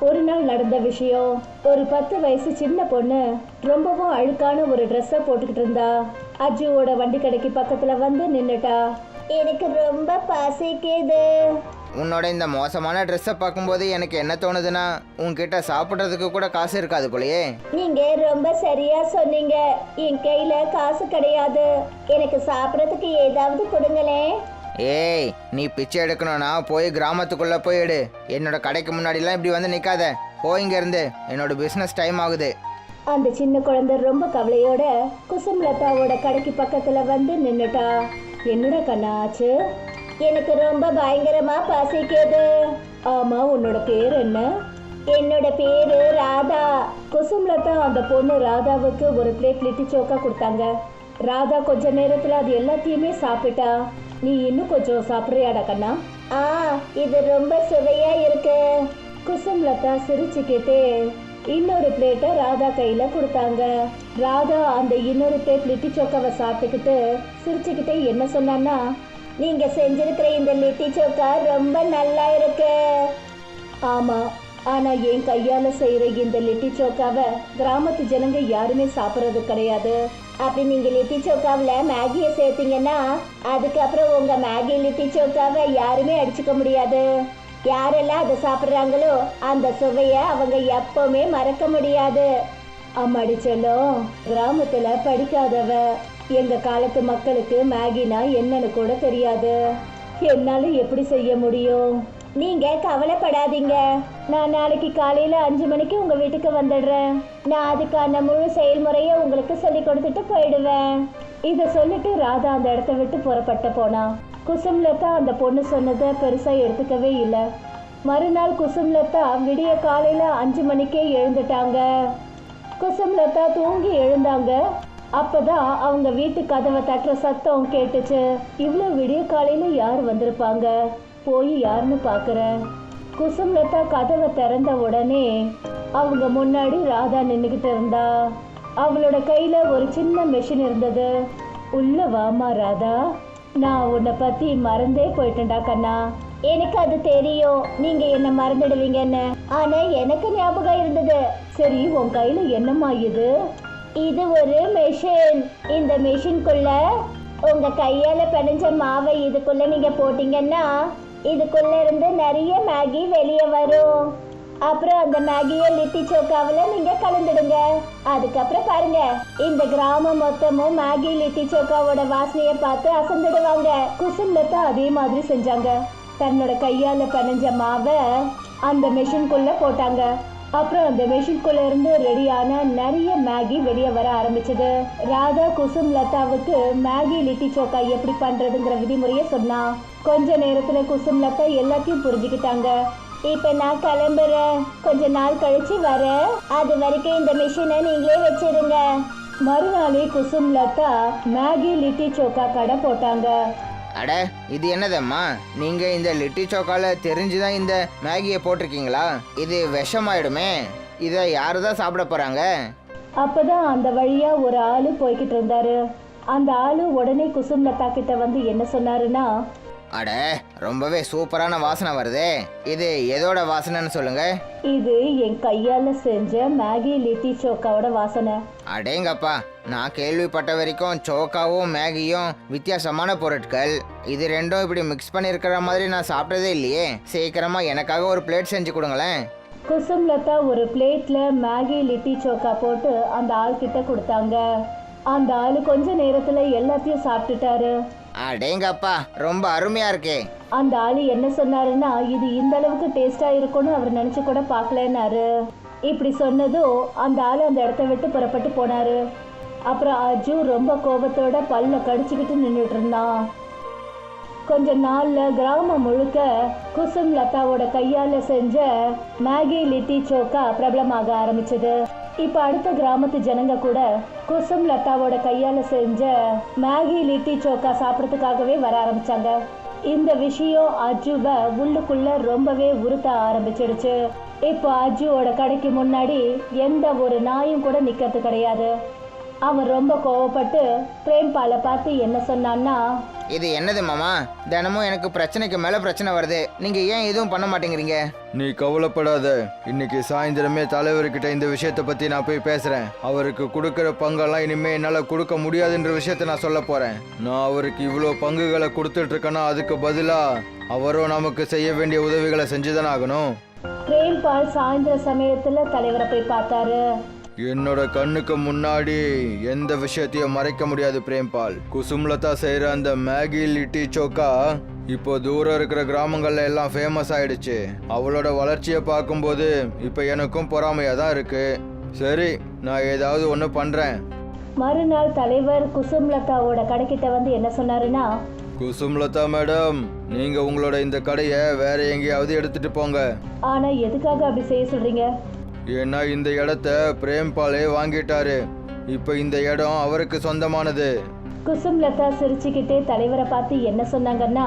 ஒரு நாள் நடந்த விஷயம். ஒரு 10 வயசு சின்ன பொண்ணு ரொம்பவும் அழுக்கான ஒரு ட்ரெஸ்ஸை போட்டுக்கிட்டு இருந்தா. அஜுவோட வண்டி கடைக்கு பக்கத்துல வந்து நின்னுட்டா. எனக்கு ரொம்ப பசிக்குது. உன்னோட இந்த மோசமான ட்ரெஸ்ஸை பார்க்கும்போது எனக்கு என்ன தோணுதுன்னா உன்கிட்ட சாப்பிட்றதுக்கு கூட காசு இருக்காது போலயே. நீங்க ரொம்ப சரியா சொன்னீங்க. என் கையில காசு கிடையாது. எனக்கு சாப்பிடறதுக்கு ஏதாவது கொடுங்களேன். ஏய், நீ பிச்சை எடுக்கணும்னா போய் கிராமத்துக்குள்ள போய் எடு. என்னோட கடைக்கு முன்னாடிலாம் இப்படி வந்து நிக்காத. போயிங்க இருந்து, என்னோட பிசினஸ் டைம் ஆகுது. அந்த சின்ன குழந்தை ரொம்ப கவலையோட குசும்லதாவோட கடைக்கு பக்கத்துல வந்து நின்னுட்டா. என்னோட கண்ணாச்சு, எனக்கு ரொம்ப பயங்கரமா பசிக்குது. ஆமா, உன்னோட பேர் என்ன? என்னோட பேரு ராதா. குசும்லதா அந்த பொண்ணு ராதாவுக்கு ஒரு பிளேட் லிட்டி சோக்கா கொடுத்தாங்க. ராதா கொஞ்ச நேரத்துல அது எல்லாத்தையுமே சாப்பிட்டா. நீ இன்னும் கொஞ்சம் சாப்பிடுறியாடா கண்ணா? இது ரொம்ப சுவையா இருக்கு. குசும்லதா சிரிச்சுக்கிட்டே இன்னொரு பிளேட்டை ராதா கையில கொடுத்தாங்க. ராதா அந்த இன்னொரு பிளேட் லிட்டி சோக்காவை சாப்பிட்டுக்கிட்டு சிரிச்சுக்கிட்டே என்ன சொன்னான்னா, நீங்க செஞ்சிருக்கிற இந்த லிட்டி சோக்கா ரொம்ப நல்லா இருக்கு. ஆமா, ஆனா என் கையால செய்யற இந்த லிட்டி சோக்காவை கிராமத்து ஜனங்க யாருமே சாப்பிட்றது கிடையாது. அப்படி நீங்க லிட்டி சோக்காவில் மேகியை சேர்த்தீங்கன்னா அதுக்கப்புறம் உங்க மேகி லிட்டி சோக்காவை யாருமே அடிச்சுக்க முடியாது. யாரெல்லாம் அதை சாப்பிட்றாங்களோ அந்த சுவையை அவங்க எப்பவுமே மறக்க முடியாது. அம்மாடி செல்லம், கிராமத்துல படிக்காதவ, எங்க காலத்து மக்களுக்கு மேகினா என்னன்னு கூட தெரியாது. என்னால எப்படி செய்ய முடியும்? நீங்க கவலைப்படாதீங்க, நான் நாளைக்கு காலையில 5 மணிக்கு உங்க வீட்டுக்கு வந்துடுறேன். நான் அதுக்கான முழு செயல்முறையை உங்களுக்கு சொல்லி கொடுத்துட்டு போயிடுவேன். இத சொல்லிட்டு ராதா அந்த இடத்த விட்டு புறப்பட்டு போனா. குசும்லதா அந்த பொண்ணு சொன்னதை பெருசா எடுத்துக்கவே இல்லை. மறுநாள் குசும்லதா விடிய காலையில 5 மணிக்கே எழுந்துட்டாங்க. குசும்லதா தூங்கி எழுந்தாங்க. அப்பதான் அவங்க வீட்டு கதவை தட்டுற சத்தம் கேட்டுச்சு. இவ்வளோ விடிய காலையில யார் வந்திருப்பாங்க? போய் யாருன்னு பாக்குறேன். குசும்லதா கதவை திறந்த உடனே அவங்க முன்னாடி ராதா நின்னுகிட்டு இருந்தா. அவளோட கையில ஒரு சின்ன மெஷின் இருந்தது. உள்ள வாமா ராதா, நான் உன்னை பத்தி மறந்தே போயிட்டேன்டா கண்ணா. எனக்கு அது தெரியும், நீங்க என்ன மறந்துடுவீங்கன்னு. ஆனா எனக்கு ஞாபகம் இருந்தது. சரி, உன் கையில என்னம்மா இது? இது ஒரு மெஷின். இந்த மெஷின்குள்ள உங்க கையால பிணைஞ்ச மாவை இதுக்குள்ள நீங்க போட்டீங்கன்னா இதுக்குள்ள இருந்து நிறைய மேகி வெளியே வரும். அப்புறம் அந்த மேகியை லிட்டி சோக்காவில் நீங்க கலந்துடுங்க. அதுக்கப்புறம் பாருங்க, இந்த கிராமம் மொத்தமும் மேகி லிட்டி சோக்காவோட வாசனையை பார்த்து அசந்துடுவாங்க. குசும்லதா அதே மாதிரி செஞ்சாங்க. தன்னோட கையால பிணைஞ்ச மாவை அந்த மெஷின்குள்ள போட்டாங்க. அப்புறம் அந்த மெஷின்குள்ள இருந்து ரெடியான நிறைய மேகி வெளியே வர ஆரம்பிச்சது. ராதா குசும்லதாவுக்கு மேகி லிட்டி சோக்கா எப்படி பண்றதுங்கிற விதிமுறையை சொன்னா. கொஞ்ச நேரத்துல குசும்லதா எல்லாத்தையும் புரிஞ்சுக்கிட்டாங்க. இப்ப நான் கிளம்புறேன், கொஞ்ச நாள் கழிச்சு வரேன். அது வரைக்கும் இந்த மிஷினை நீங்களே வச்சிடுங்க. மறுநாளே குசும்லதா மேகி லிட்டி சோக்கா கடை போட்டாங்க. அட, இது என்னதம்மா, நீங்க இந்த லிட்டி சோக்கால தெரிஞ்சுதான் இந்த மேகியை போட்டிருக்கீங்களா? இது விஷமாயிடுமே. இதை யாரு தான் சாப்பிட போறாங்க? அப்பதான் அந்த வழியா ஒரு ஆளு போய்கிட்டு இருந்தாரு. அந்த ஆளு உடனே குசும்லதா கிட்ட வந்து என்ன சொன்னாருன்னா, அட, ரொம்பவே சூப்பரான வாசனை வருதே. இது எதோட வாசனைன்னு சொல்லுங்க. இது என் கையால செஞ்ச மேகி லிட்டி சோக்காவோட வாசனை. அடேங்கப்பா, நான் கேள்விப்பட்ட வரைக்கும் சோக்காவும் மேகியும் வித்தியாசமான பொருட்கள். இது ரெண்டும் இப்படி மிக்ஸ் பண்ணியிருக்கிற மாதிரி நான் சாப்பிட்டதே இல்லையே. சீக்கிரமா எனக்காக ஒரு பிளேட் செஞ்சு கொடுங்களேன். குசும்லதா ஒரு பிளேட்ல மேகி லிட்டி சோக்கா போட்டு அந்த ஆள் கிட்ட கொடுத்தாங்க. அந்த ஆளு கொஞ்ச நேரத்துல எல்லாத்தையும் சாப்பிட்டுட்டாரு. அடேங்கப்பா, ரொம்ப அருமையா இருக்கே. அந்த ஆளு என்ன சொன்னாருன்னா, இது இந்த அளவுக்கு டேஸ்டா இருக்கும்னு அவர் நினைச்சு கூட பார்க்கலன்னாரு. இப்படி சொன்னதும் அந்த ஆளு அந்த இடத்த விட்டு புறப்பட்டு போனாரு. அப்புறம் அஜு ரொம்ப கோபத்தோட பல்ல கடிச்சுக்கிட்டு நின்றுட்டு இருந்தான். கொஞ்ச நாள்ல கிராமம் முழுக்க குசும்லதாவோட கையால செஞ்ச மேகி லிட்டி சோக்கா பிரபலமாக ஆரம்பிச்சது. இப்ப அடுத்த கிராமத்து ஜனங்க கூட குசும்லதாவோட கையால செஞ்ச மேகி லிட்டி சோக்கா சாப்பிட்றதுக்காகவே வர ஆரம்பிச்சாங்க. இந்த விஷயம் அஜுவை உள்ளுக்குள்ள ரொம்பவே உறுத்த ஆரம்பிச்சிடுச்சு. இப்போ அஜுவோட கடைக்கு முன்னாடி எந்த ஒரு நாயும் கூட நிக்கிறது கிடையாது. அவன் ரொம்ப கோவப்பட்டு பிரேம்பாலை பார்த்து என்ன சொன்னான்னா, இது என்னது மாமா, தினமும் எனக்கு பிரச்சனைக்கு மேல பிரச்சனை வருது. நீங்க ஏன் எதுவும் பண்ண மாட்டேங்கிறீங்க? நீ கவலைப்படாத, இன்னைக்கு சாயந்தரமே தலைவர்கிட்ட இந்த விஷயத்தை பத்தி நான் போய் பேசுறேன். அவருக்கு கொடுக்கிற பங்கெல்லாம் இனிமே என்னால கொடுக்க முடியாதுன்ற விஷயத்த நான் சொல்ல போறேன். நான் அவருக்கு இவ்வளோ பங்குகளை கொடுத்துட்டு இருக்கேன்னா அதுக்கு பதிலா அவரும் நமக்கு செய்ய வேண்டிய உதவிகளை செஞ்சுதானே ஆகணும். பிரேம்பால் சாயந்தர சமயத்துல தலைவரை போய் பார்த்தாரு. என்னோட கண்ணுக்கு முன்னாடி எந்த விஷயத்தையும் மறைக்க முடியாது பிரேம்பால். குசும்லதா செய்யற அந்த மேகி லிட்டி சோக்கா இப்போ தூரம் இருக்கிற கிராமங்கள்ல எல்லாம் ஃபேமஸ் ஆயிடுச்சு. அவளோட வளர்ச்சியை பார்க்கும்போது இப்போ எனக்கும் பொறாமையா தான் இருக்கு. சரி, நான் ஏதாவது ஒன்று பண்றேன். மறுநாள் தலைவர் குசும்லதாவோட கடைக்கிட்ட வந்து என்ன சொன்னாருன்னா, குசும்லதா மேடம், நீங்க உங்களோட இந்த கடையை வேற எங்கேயாவது எடுத்துட்டு போங்க. ஆனா எதுக்காக அப்படி செய்ய சொல்றீங்க? ஏன்னா இந்த இடத்த பிரேம்பாலே வாங்கிட்டாரு. இப்போ இந்த இடம் அவருக்கு சொந்தமானது. குசும்லதா சிரிச்சுக்கிட்டே தலைவரை பார்த்து என்ன சொன்னாங்கன்னா,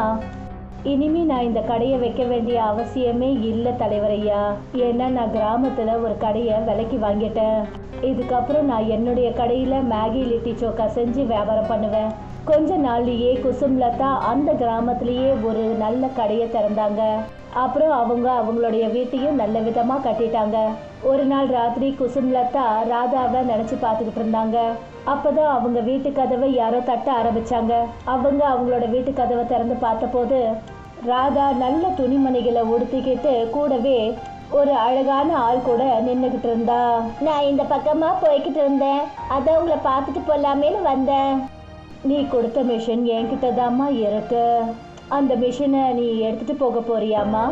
இனிமே நான் இந்த கடையை வைக்க வேண்டிய அவசியமே இல்லை தலைவரையா. ஏன்னா நான் கிராமத்துல ஒரு கடையை விலைக்கு வாங்கிட்டேன். இதுக்கப்புறம் நான் என்னுடைய கடையில மேகி லிட்டி சோக்கா செஞ்சு வியாபாரம் பண்ணுவேன். கொஞ்ச நாள்லயே குசும்லதா அந்த கிராமத்திலேயே ஒரு நல்ல கடையை திறந்தாங்க. அப்புறம் அவங்களுடைய வீட்டையும் நல்ல விதமா கட்டிட்டாங்க. ஒரு நாள் ராத்திரி குசும்லதா ராதாவை நினைச்சு பார்த்துக்கிட்டு இருந்தாங்க. அப்பதான் அவங்க வீட்டு கதவை யாரோ தட்ட ஆரம்பிச்சாங்க. அவங்களோட வீட்டு கதவை திறந்து பார்த்தபோது ராதா நல்ல துணிமணிகளை உடுத்திக்கிட்டு கூடவே ஒரு அழகான ஆள் கூட நின்றுகிட்டு இருந்தா. நான் இந்த பக்கமா போய்கிட்டு இருந்தேன், அதான் உங்களை பார்த்துட்டு போலாமேன்னு வந்தேன். நீ கொடுத்த மிஷின் என்கிட்ட தாம்மா இருக்கு. அந்த மிஷினை நீ எடுத்துட்டு போக போறியாம்மா?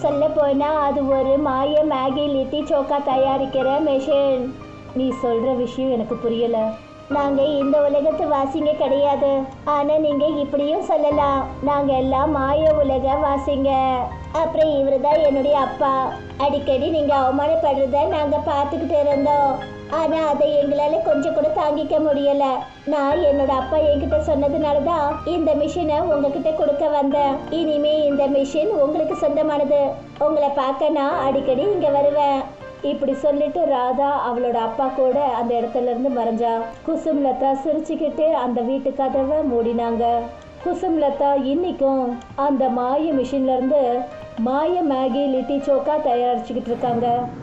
சொல்ல போனா அது ஒரு மாய மேகி லிட்டி சோக்கா தயாரிக்கிற மிஷின். நீ சொல்ற விஷயம் எனக்கு புரியல. நாங்க இந்த உலகத்து வாசிங்க கிடையாது. ஆனா நீங்க இப்படியும் சொல்லலாம், நாங்க எல்லாம் மாய உலக வாசிங்க. அப்புறம் இவருதான் என்னுடைய அப்பா. அடிக்கடி நீங்க அவமானப்படுறத நாங்க பார்த்துக்கிட்டு இருந்தோம். ஆனா அதை எங்களால கொஞ்சம் கூட தாங்கிக்க முடியல. நான் என்னோட அப்பா என்கிட்ட சொன்னதுனாலதான் இந்த மிஷினை உங்ககிட்ட கொடுக்க வந்தேன். இனிமே இந்த மிஷின் உங்களுக்கு சொந்தமானது. உங்களை பார்க்க நான் அடிக்கடி இங்க வருவேன். இப்படி சொல்லிட்டு ராதா அவளோட அப்பா கூட அந்த இடத்துல இருந்து மறைஞ்சா. குசும்லதா சிரிச்சுக்கிட்டு அந்த வீட்டு கதவை மூடினாங்க. குசும்லதா இன்னைக்கும் அந்த மாய மிஷின்ல இருந்து மாய மேகி லிட்டி சோக்கா தயாரிச்சுக்கிட்டு இருக்காங்க.